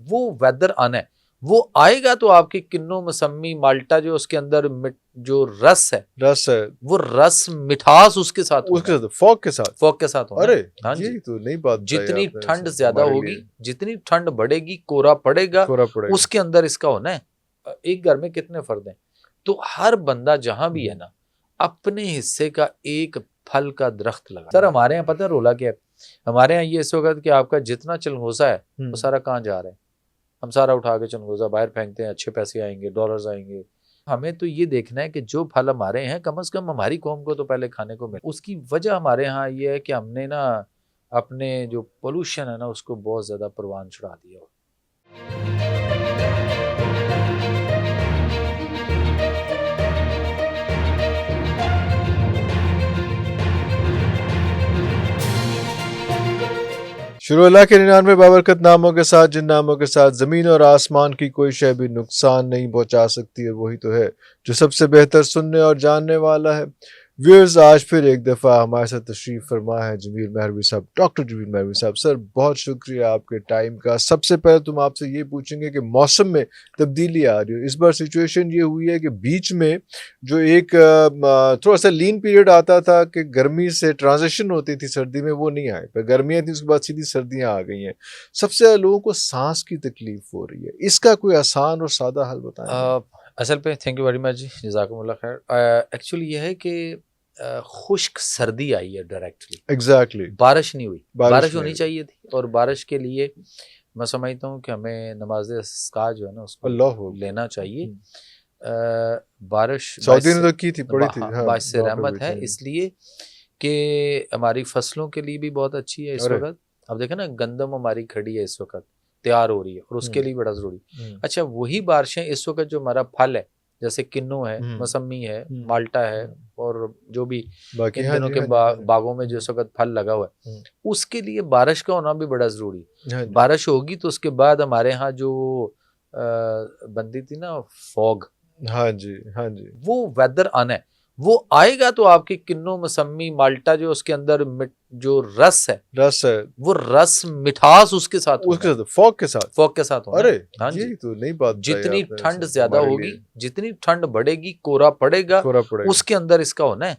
वो वेदर आना है, वो आएगा तो आपकी किन्नू मौसमी माल्टा जो उसके अंदर जो रस है वो रस मिठास उसके साथ फॉग के साथ होना अरे है। हाँ ये जी, तो नहीं बात जितनी ठंड ज्यादा होगी, जितनी ठंड बढ़ेगी, कोरा पड़ेगा, उसके अंदर इसका होना है। एक घर में कितने फर्द हैं, तो हर बंदा जहां भी है ना, अपने हिस्से का एक फल का दरख्त लगा। सर हमारे यहाँ पता है रोला क्या है, हमारे यहाँ ये इस वक्त कि आपका जितना चलगोजा है वो सारा कहाँ जा रहा है, हम सारा उठा के चलगोजा बाहर फेंकते हैं, अच्छे पैसे आएंगे, डॉलर्स आएंगे। हमें तो ये देखना है कि जो फल हमारे हैं कम से कम हमारी कौम को तो पहले खाने को मिले। उसकी वजह हमारे यहाँ ये है कि हमने ना अपने जो पोल्यूशन है ना उसको बहुत ज़्यादा परवान चढ़ा दिया। शुरू अल्लाह के 99 बाबरकत नामों के साथ, जिन नामों के साथ ज़मीन और आसमान की कोई शय भी नुकसान नहीं पहुंचा सकती, और वही तो है जो सबसे बेहतर सुनने और जानने वाला है। व्यूअर्स, आज फिर एक दफ़ा हमारे साथ तशरीफ़ फरमा है जमील महरवी साहब, डॉक्टर जमील महरवी साहब। सर बहुत शुक्रिया आपके टाइम का। सबसे पहले तुम आपसे ये पूछेंगे कि मौसम में तब्दीली आ रही है, इस बार सिचुएशन ये हुई है कि बीच में जो एक थोड़ा सा लीन पीरियड आता था कि गर्मी से ट्रांजिशन होती थी सर्दी में, वो नहीं आए, पर गर्मियाँ थी उसके बाद सीधी सर्दियाँ आ गई हैं। सबसे ज़्यादा लोगों को सांस की तकलीफ हो रही है, इसका कोई आसान और सादा हल बताएं। असल पे थैंक यू वेरी मच जी, जज़ाकुमुल्लाह खैर। एक्चुअली ये है कि खुश्क सर्दी आई है डायरेक्टली, एग्जैक्टली बारिश नहीं हुई, बारिश होनी चाहिए थी, और बारिश के लिए मैं समझता हूँ कि हमें नमाज इस्तिस्का जो है ना उसको लेना चाहिए। बारिश सऊदी ने तो की थी, पड़ी थी, बारिश से रहमत है, इसलिए कि हमारी फसलों के लिए भी बहुत अच्छी है इस वक्त। अब देखें ना, गंदम हमारी खड़ी है इस वक्त, तैयार हो रही है, और उसके लिए बड़ा ज़रूरी। अच्छा, वही बारिशें इस वक्त जो हमारा फल है, जैसे किन्नू है, मौसमी है, माल्टा है, और जो भी इन दिनों के बागों में जो इस वक्त फल लगा हुआ है, उसके लिए बारिश का होना भी बड़ा ज़रूरी। बारिश होगी तो उसके बाद हमारे यहाँ जो बनती थी ना फॉग, हाँ जी, वो वेदर आना है, वो आएगा तो आपकी किन्नू मौसमी माल्टा जो उसके अंदर जो रस है वो रस मिठास उसके साथ फॉग के साथ होना। अरे हाँ ये जी, तो नहीं बात। जितनी ठंड ज्यादा होगी, जितनी ठंड बढ़ेगी, कोरा पड़ेगा, उसके अंदर इसका होना है।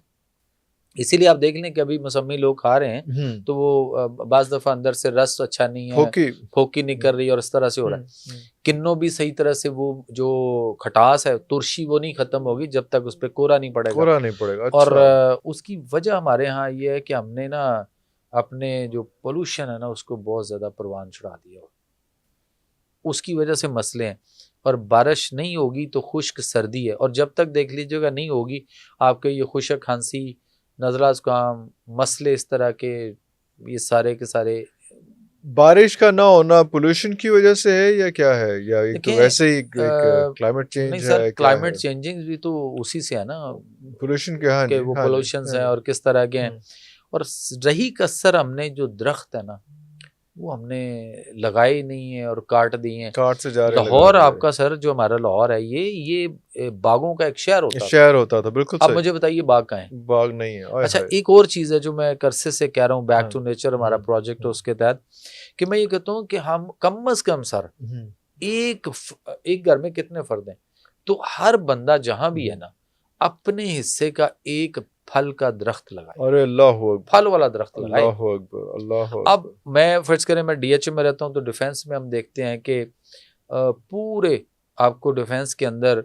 इसीलिए आप देख लें कि अभी मौसमी लोग खा रहे हैं तो वो बाज दफा अंदर से रस अच्छा नहीं है, फोकी नहीं कर रही, और इस तरह से हो रहा है। किन्नो भी सही तरह से वो जो खटास है, तुरशी, वो नहीं खत्म होगी जब तक उस पर कोरा नहीं पड़ेगा। अच्छा। और उसकी वजह हमारे यहाँ ये है कि हमने ना अपने जो पोल्यूशन है ना उसको बहुत ज़्यादा परवान चढ़ा दिया, उसकी वजह से मसले हैं। और बारिश नहीं होगी तो खुश्क सर्दी है, और जब तक देख लीजिएगा नहीं होगी आपके ये खुशक खांसी, नज़ला जुकाम, मसले इस तरह के, ये सारे के सारे। बारिश का ना होना पोल्यूशन की वजह से है या क्या है, या एक तो वैसे ही क्लाइमेट चेंज नहीं सर, क्लाइमेट चेंजिंग भी तो उसी से है ना, पोल्यूशन के वो पोल्यूशन है और किस तरह के हैं। और रही कसर, हमने जो दरख्त है ना वो हमने लगाए नहीं है और काट दिए हैं। काट से जा रहे। लाहौर आपका सर, जो हमारा लाहौर है, ये बागों का एक शहर होता था। बिल्कुल। अब मुझे बताइए बाग कहाँ है? बाग नहीं है। अच्छा, एक और चीज़ है जो मैं करसे से कह रहा हूँ, बैक टू नेचर हमारा प्रोजेक्ट है, उसके तहत कि मैं ये कहता हूँ कि हम कम से कम सर एक घर में कितने फर्द हैं, तो हर बंदा जहां भी है ना अपने हिस्से का एक फल का दरख्त लगाए। अरे अल्लाह हू अकबर, फल वाला दरख्त लगाए। अल्लाह हू अकबर, अल्लाह हू अकबर। अब मैं फर्ज करें मैं डीएचए में रहता हूँ, तो डिफेंस में हम देखते हैं कि पूरे आपको डिफेंस के अंदर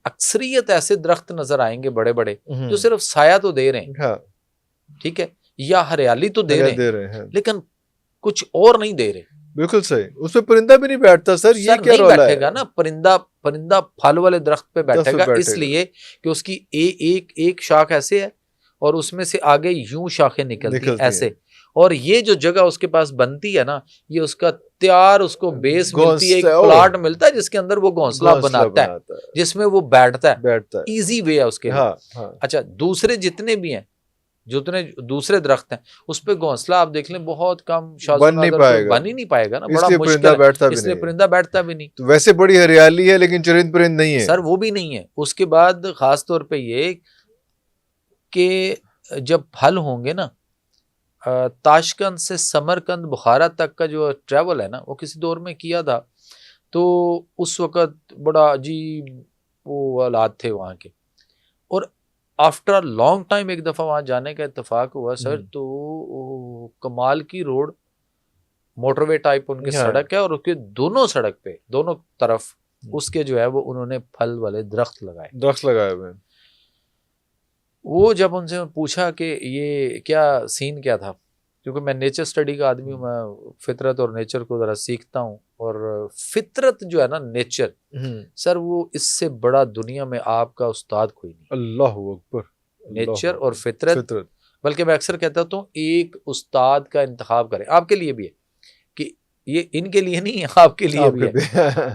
अक्सरियत ऐसे दरख्त नजर आएंगे बड़े बड़े जो सिर्फ साया तो दे रहे हैं, ठीक है, या हरियाली तो दे रहे हैं, लेकिन कुछ और नहीं दे रहे। बिल्कुल सही। उसमें परिंदा भी नहीं बैठता सर, ये क्या नहीं बैठेगा ना, परिंदा फल वाले दरख्त पे बैठेगा, इसलिए कि उसकी एक शाख ऐसे है और उसमें से आगे यूं शाखें निकलती हैं ऐसे, और ये जो जगह उसके पास बनती है ना, ये उसका तैयार उसको बेस मिलती है, एक प्लाट मिलता है जिसके अंदर वो घोंसला बनाता है, जिसमें वो बैठता है। इजी वे है उसके लिए। अच्छा, दूसरे जितने भी हैं, जितने दूसरे दरख्त हैं, उस पे घोंसला आप देख लें बहुत कम, बन ही नहीं पाएगा ना, बड़ा मुश्किल है, इसलिए परिंदा बैठता भी नहीं। तो वैसे बड़ी हरियाली है लेकिन चरिंद परिंद नहीं है सर, वो भी नहीं है। उसके बाद खास तौर पे ये कि जब फल होंगे ना, ताशकंद से समरकंद बुखारा तक का जो ट्रैवल है ना, वो किसी दौर में किया था। तो उस वक़्त बड़ा अजीब वो हालात थे वहाँ के, और आफ्टर लॉन्ग टाइम एक दफ़ा वहाँ जाने का इत्तेफाक हुआ सर। तो कमाल की रोड, मोटरवे टाइप उनकी सड़क है, और उसके दोनों सड़क पे दोनों तरफ उसके जो है वो उन्होंने फल वाले दरख्त लगाए हुए। वो जब उनसे पूछा कि ये क्या सीन क्या था, क्योंकि मैं नेचर स्टडी का आदमी हूँ, मैं फितरत और नेचर को ज़रा सीखता हूँ, और फितरत जो है ना नेचर सर, वो इससे बड़ा दुनिया में आपका उस्ताद कोई नहीं। अल्लाह अकबर। नेचर और फितरत, बल्कि मैं अक्सर कहता हूँ एक उस्ताद का इंतखाब करें, आपके लिए भी है कि ये इनके लिए नहीं है, आपके लिए भी है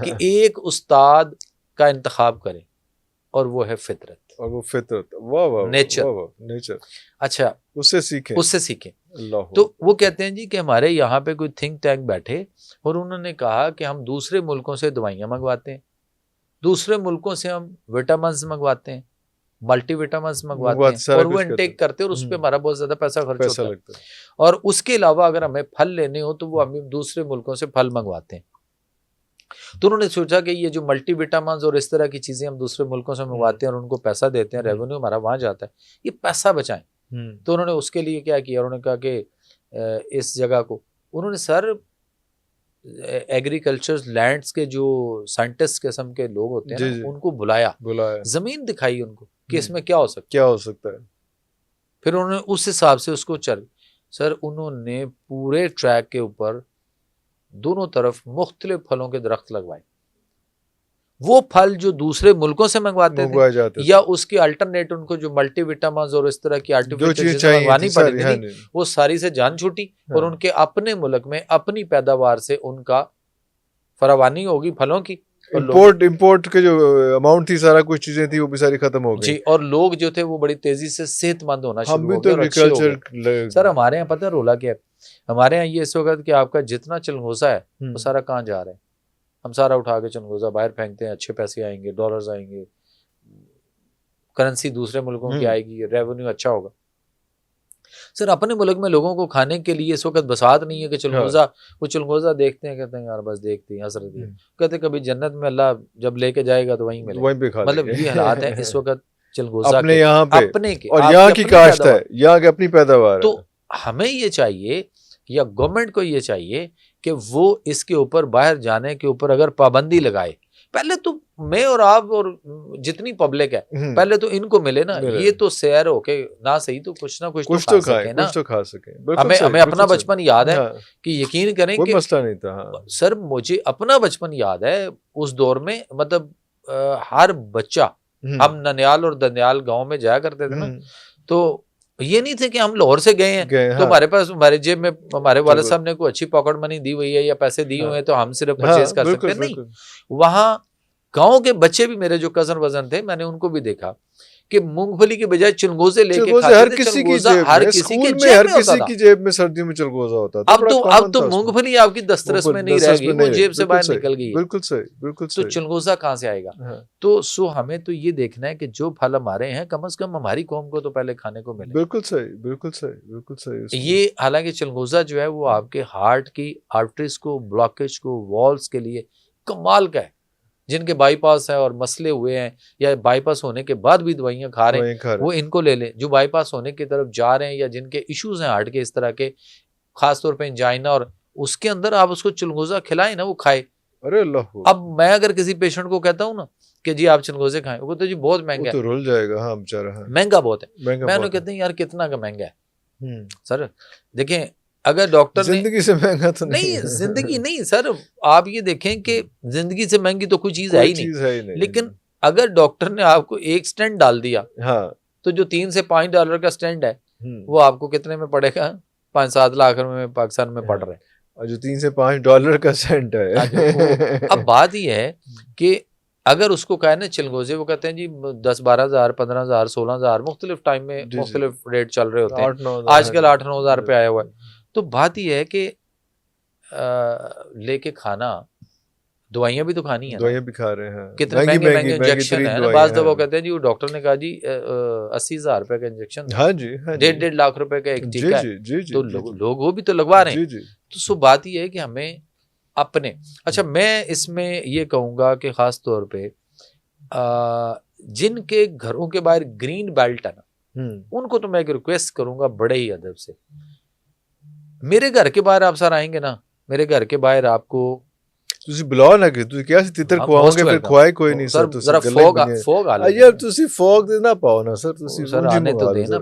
कि एक उस्ताद का इंतखाब करें, और वो है फितरत। और वो फितरत, वाह वाह, नेचर। अच्छा, उससे सीखें। तो वो कहते हैं जी कि हमारे यहाँ पे कोई थिंक टैंक बैठे और उन्होंने कहा कि हम दूसरे मुल्कों से दवाइयाँ मंगवाते हैं, दूसरे मुल्कों से हम विटामिन्स मंगवाते हैं, मल्टीविटामिन्स मंगवाते हैं, और वो इनटेक करते हैं, और उस पर हमारा बहुत ज्यादा पैसा खर्च होता है। और उसके अलावा अगर हमें फल लेने हो तो वो हम दूसरे मुल्कों से फल मंगवाते हैं। तो उन्होंने सोचा कि ये जो मल्टीविटामिन्स और इस तरह की चीजें हम दूसरे मुल्कों से मंगवाते हैं और उनको पैसा देते हैं, रेवेन्यू हमारा वहां जाता है, ये पैसा बचाएं। तो उन्होंने उसके लिए क्या किया, उन्होंने कहा कि इस जगह को उन्होंने सर एग्रीकल्चर लैंड्स के जो साइंटिस्ट किस्म के लोग होते हैं ना, उनको बुलाया, जमीन दिखाई उनको कि इसमें क्या हो सकता है। फिर उन्होंने उस हिसाब से उसको सर उन्होंने पूरे ट्रैक के ऊपर दोनों तरफ मुख्तलिफ फलों के दरख्त लगवाए। वो फल जो दूसरे मुल्कों से मंगवाते थे या उसके अल्टरनेट उनको जो मल्टीविटामिन्स और इस तरह की आर्टिफिशियल चीजें मंगवानी पड़ती थी, वो सारी से जान छूटी, और उनके अपने मुल्क में अपनी पैदावार से उनका फरावानी होगी फलों की। इंपोर्ट के जो अमाउंट थी, सारा कुछ चीजें थी, वो भी सारी खत्म हो गई जी, और लोग जो थे वो बड़ी तेजी से सेहतमंद होना शुरू हो गए। सर हमारे यहाँ पता है रोला क्या है, हमारे यहाँ ये इस वक्त कि आपका जितना चिलगोजा है वो सारा कहाँ जा रहा है, हम सारा उठा के चिलगोजा बाहर फेंकते हैं, अच्छे पैसे आएंगे, डॉलर्स आएंगे, करेंसी दूसरे मुल्कों की आएगी, रेवेन्यू अच्छा होगा। सर अपने मुल्क में लोगों को खाने के लिए इस वक्त बसात नहीं है कि चिलगोजा, वो चिलगोजा देखते हैं, कहते हैं यार बस देखते हैं, हसरत है, कहते कभी जन्नत में अल्लाह जब लेके जाएगा तो वहीं मिलेगा। मतलब ये हालात है इस वक्त चिलगोजा अपने यहाँ पे, अपने के, और यहाँ की काश्त है, यहाँ की अपनी पैदावार। तो हमें ये चाहिए या गवर्नमेंट को ये चाहिए कि वो इसके ऊपर बाहर जाने के ऊपर अगर पाबंदी लगाए, पहले तो मैं और आप और जितनी पब्लिक है पहले तो इनको मिले ना, ये तो सैर होके ना सही तो कुछ ना कुछ तो खा सके। हमें अपना बचपन याद है कि यकीन करें कि मसला नहीं था। सर मुझे अपना बचपन याद है उस दौर में, मतलब हर बच्चा, हम ननियाल और दनियाल गाँव में जाया करते थे ना, तो ये नहीं थे कि हम लाहौर से गए हैं तो हमारे पास, हमारे जेब में हमारे वाले साहब ने कोई अच्छी पॉकेट मनी दी हुई है या पैसे दिए हुए हैं तो हम सिर्फ परचेज कर सकते हैं, नहीं। वहां गांव के बच्चे भी, मेरे जो कजन वजन थे, मैंने उनको भी देखा कि मूंगफली के बजाय चिलगोजे लेके खाते थे। हर किसी की जेब में सर्दियों में चिलगोजा होता था। अब तो मूंगफली आपकी दस्तरस में नहीं रह गई, वो जेब से बाहर निकल गई। बिल्कुल सही। तो चिलगोजा कहाँ से आएगा? तो हमें तो ये देखना है कि जो फल हमारे हैं कम से कम हमारी कौम को तो पहले खाने को मिले। बिल्कुल सही। ये हालांकि चिलगोजा जो है वो आपके हार्ट की आर्टरीज को, ब्लॉकेज को, वॉल्स के लिए कमाल का है। जिनके बाईपास है और मसले हुए हैं या बाईपास होने के बाद भी दवाइयां खा रहे हैं, वो इनको ले लें। जो बाईपास होने की तरफ जा रहे हैं या जिनके इश्यूज हैं हार्ट के इस तरह के, खासतौर पे एंजाइना, और उसके अंदर आप उसको चिलगोजा खिलाएं ना, वो खाए। अरे अल्लाह। अब मैं अगर किसी पेशेंट को कहता हूँ ना कि जी आप चिलगोजे खाएं, वो तो जी बहुत महंगा है, तो रुल जाएगा। हाँ बेचारा, महंगा बहुत है। मैं उन्हें कहते हैं यार कितना का महंगा है सर? देखें अगर डॉक्टर जिंदगी से महंगा तो नहीं, जिंदगी नहीं सर, आप ये देखें कि जिंदगी से महंगी तो कोई चीज है ही नहीं। लेकिन अगर डॉक्टर ने आपको एक स्टेंट डाल दिया, तो जो $3 से $5 का स्टेंट है वो आपको कितने में पड़ेगा? 5-7 लाख में पाकिस्तान में पड़ रहे हैं, और जो $3 से $5 का स्टेंट है। अब बात यह है कि अगर उसको कहे ना चिलगोजे, वो कहते हैं जी 10-12 हज़ार, 15 हज़ार, 16 हज़ार, मुख्तलिफ टाइम में मुख्तलिफ रेट चल रहे होते हैं। आजकल 8-9 हज़ार पे आया हुआ है। तो बात यह है कि लेके खाना दवाइयाँ भी तो खानी है, दवाइयाँ भी खा रहे हैं, कितने महंगे महंगे इंजेक्शन है ना। बाज़ दफा कहते हैं जी वो डॉक्टर ने कहा जी 80,000 रुपए का इंजेक्शन, हाँ जी, 1.5 लाख रुपए का एक जी टीका जी है, जी जी तो लोग वो भी तो लगवा रहे हैं। तो सो बात ये है कि हमें अपने, अच्छा मैं इसमें ये कहूँगा कि ख़ास तौर पे जिनके घरों के बाहर ग्रीन बेल्ट है ना, उनको तो मैं एक रिक्वेस्ट करूँगा बड़े ही अदब से, मेरे घर के बाहर आप सर आएंगे ना, मेरे घर के बाहर आपको ਤੁਸੀਂ ਬੁਲਾਓ ਨਾ ਕਿ ਤੁਸੀਂ ਕਿਹਾ ਸੀ ਤਿੱਤਰ ਖਵਾਓਗੇ, ਫਿਰ ਖਵਾਏ ਕੋਈ ਨਹੀਂ ਸਰ, ਤੁਸੀਂ ਗੱਲਾਂ ਹੀ ਫੋਗ ਆ ਲੈ ਯਾਰ, ਤੁਸੀਂ ਫੋਗ ਦੇ ਨਾ ਪਾਓ ਨਾ ਸਰ, ਤੁਸੀਂ सर आने तो देना,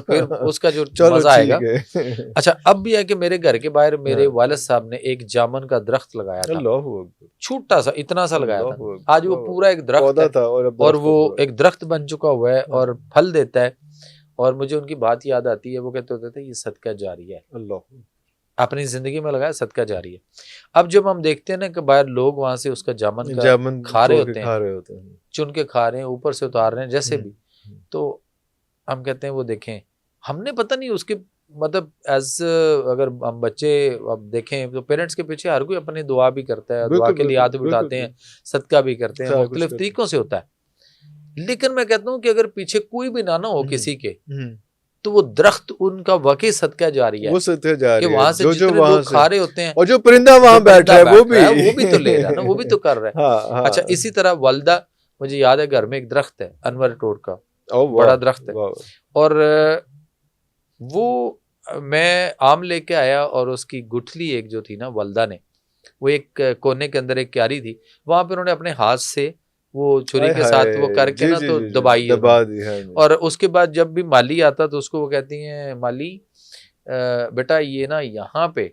फिर उसका जो मजा आएगा। अच्छा अब भी है कि मेरे घर के बाहर मेरे वालिद साहब ने एक जामुन का दरख्त लगाया था, छोटा सा इतना सा लगाया था, आज वो पूरा एक दरख्त है और वो एक दरख्त बन चुका हुआ है और फल देता है। और मुझे उनकी बात याद आती है, वो कहते होते थे ये सदका जारी है, अपनी जिंदगी में लगाया, सदका जारी है। अब जब हम देखते हैं ना कि बाहर लोग वहां से उसका जामुन खा रहे होते हैं, चुन के खा रहे हैं, ऊपर से उतार रहे हैं जैसे भी, तो हम कहते हैं वो देखें, हमने पता नहीं उसके मतलब एज अगर हम बच्चे अब देखें तो पेरेंट्स के पीछे हर कोई अपनी दुआ भी करता है, दुआ के लिए हाथ भी उठाते हैं, सदका भी करते हैं, मुख्तलिफ तरीकों से होता है। लेकिन मैं कहता हूँ कि अगर पीछे कोई भी ना हो किसी के, तो वो दरख्त उनका वाकई सदका जारी है, वो सदका जारी है, वहां से जितने लोग खा रहे होते हैं, और जो परिंदा वहां बैठ रहा है वो भी तो ले रहा है ना, वो भी तो कर रहा है। अच्छा इसी तरह वालदा, मुझे याद है घर में एक दरख्त है अनवर टोड का, बड़ा दरख्त है, और वो मैं आम लेके आया और उसकी गुठली एक जो थी ना वालदा ने, वो एक कोने के अंदर एक क्यारी थी, वहां पे उन्होंने अपने हाथ से वो छुरी के साथ वो करके ना तो दबा दी है। और उसके बाद जब भी माली आता तो उसको वो कहती हैं, माली बेटा ये ना यहाँ पे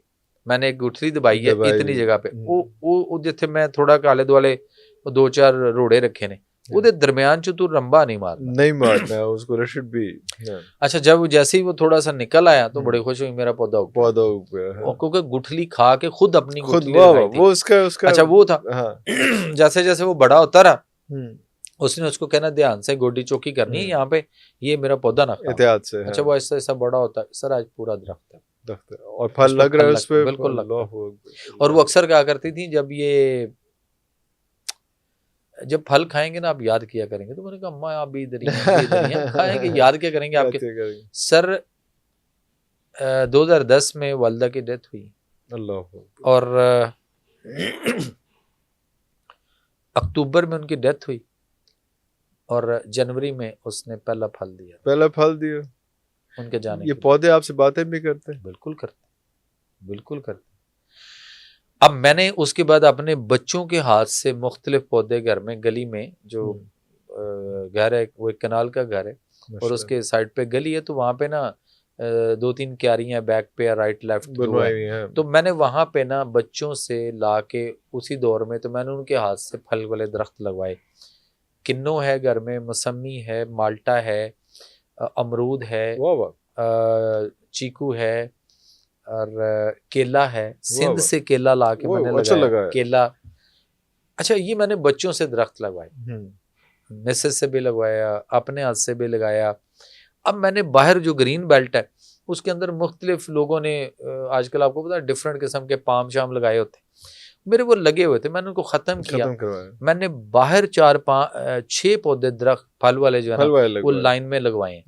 मैंने एक गुठली दबाई है इतनी जगह पे, वो जिथे मैं थोड़ा काले दुआले 2-4 रोड़े रखे ने, उधर दरमियान च तू रंबा नहीं मारना उसको रशिद भी। अच्छा जब जैसे ही वो थोड़ा सा निकल आया तो बड़े खुश हुई, मेरा पौधा क्योंकि गुठली खा के खुद अपनी वो उसका अच्छा वो था। जैसे जैसे वो बड़ा होता रहा, उसने उसको कहना ध्यान से गोडी चौकी करनी है यहाँ पे, ये मेरा पौधा ना एहतियात से। अच्छा वो ऐसा ऐसा बड़ा होता है, सर आज पूरा दरख्त है और फल लग रहा है उस पे, बिल्कुल लगता है। और वो अक्सर कहा करती थी जब फल खाएंगे ना आप याद किया करेंगे, तो मैंने कहा अम्मा आप भी इधर ही खाएंगे, याद क्या करेंगे आपके। सर 2010 में वालदा की डेथ हुई, और अक्टूबर में उनकी डेथ हुई, और जनवरी में उसने पहला फल दिया उनके जाने। ये पौधे आपसे बातें भी करते हैं? बिल्कुल करते। अब मैंने उसके बाद अपने बच्चों के हाथ से मुख्तलिफ पौधे घर में, गली में जो घर है, वो एक कनाल का घर है और उसके साइड पे गली है, तो वहाँ पे ना 2-3 क्यारियां बैक पे या राइट लेफ्ट बनवाई हुई हैं, तो मैंने वहाँ पे ना बच्चों से ला के उसी दौर में तो मैंने उनके हाथ से फल वाले दरख्त लगवाए। किन्नो है घर में, मौसमी है, माल्टा है, अमरूद है, चीकू है और केला है, सिंध से केला ला के मैंने लगाया केला। अच्छा ये मैंने बच्चों से दरख्त लगवाए, मिसेस से भी लगवाया, अपने हाथ से भी लगाया। अब मैंने बाहर जो ग्रीन बेल्ट है उसके अंदर मुख्तलिफ लोगों ने आजकल आपको पता है डिफरेंट किस्म के पाम शाम लगाए होते, मेरे वो लगे हुए थे, मैंने उनको ख़त्म किया। मैंने बाहर 4-5-6 पौधे दरख्त फल वाले जो है ना वो लाइन में लगवाए हैं,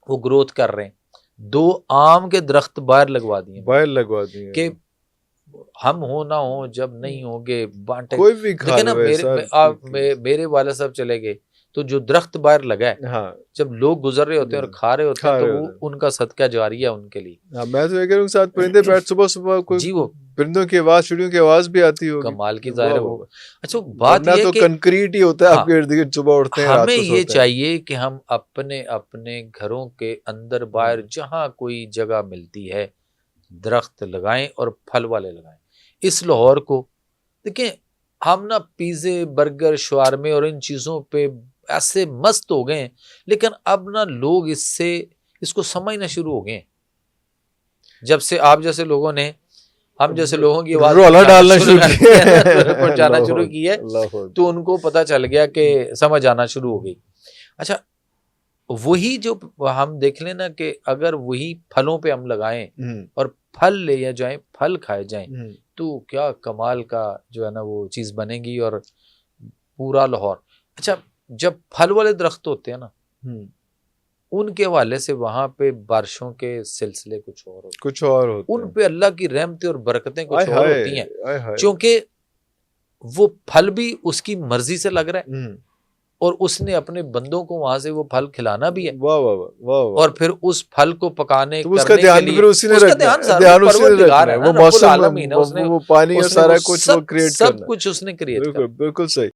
वो ग्रोथ कर रहे हैं। 2 आम के दरख्त बाहर लगवा दिए कि हम हो ना हो, जब नहीं होंगे बांटे कोई भी खा ना। मेरे वाले साहब चले गए तो जो दरख्त बाहर लगा है, जब लोग गुजर रहे होते हैं और खा रहे होते हैं तो वो उनका सदका जारी है उनके लिए। मैं तो ये कह रहा हूं साथ परिंदे बैठ सुबह कोई जी, वो परिंदों की आवाज, चिड़ियों की आवाज भी आती होगी, कमाल की जाहिर है वो। अच्छा बात ये तो कंक्रीट ही होता है आपके इर्द-गिर्द, सुबह उठते हैं, हमें ये चाहिए कि हम अपने अपने घरों के अंदर बाहर जहाँ कोई जगह मिलती है दरख्त लगाएं और फल वाले लगाएं। इस लाहौर को देखें, हम ना पिज़्ज़े, बर्गर, शवारमे और इन चीज़ों पे ऐसे मस्त हो गए, लेकिन अब ना लोग इसको समझना शुरू हो गए। जब से आप जैसे लोगों ने, हम जैसे लोगों की आवाज डालना शुरू पहुंचाना शुरू की है, तो उनको पता चल गया कि समझ आना शुरू हो गई। अच्छा वही जो हम देख लेना कि अगर वही फलों पे हम लगाएं और फल ले जाएं, फल खाए जाएं, तो क्या कमाल का जो है ना वो चीज बनेगी, और पूरा लाहौर। अच्छा, जब फल वाले दरख्त होते हैं ना, उनके हवाले से वहां पे बारिशों के सिलसिले कुछ और होते हैं, उन पे अल्लाह की रहमतें और बरकतें कुछ और होती हैं, क्योंकि वो फल भी उसकी मर्जी से लग रहा है और उसने अपने बंदों को वहां से वो फल खिलाना भी है। वाह वाह वाह वाह। और फिर उस फल को पकाने तो उसका ध्यान भी फिर उसी ने रखना है, वो मौसम, वो पानी और सारा कुछ वो क्रिएट करना, सब कुछ उसने क्रिएट बिल्कुल बिल्कुल सही।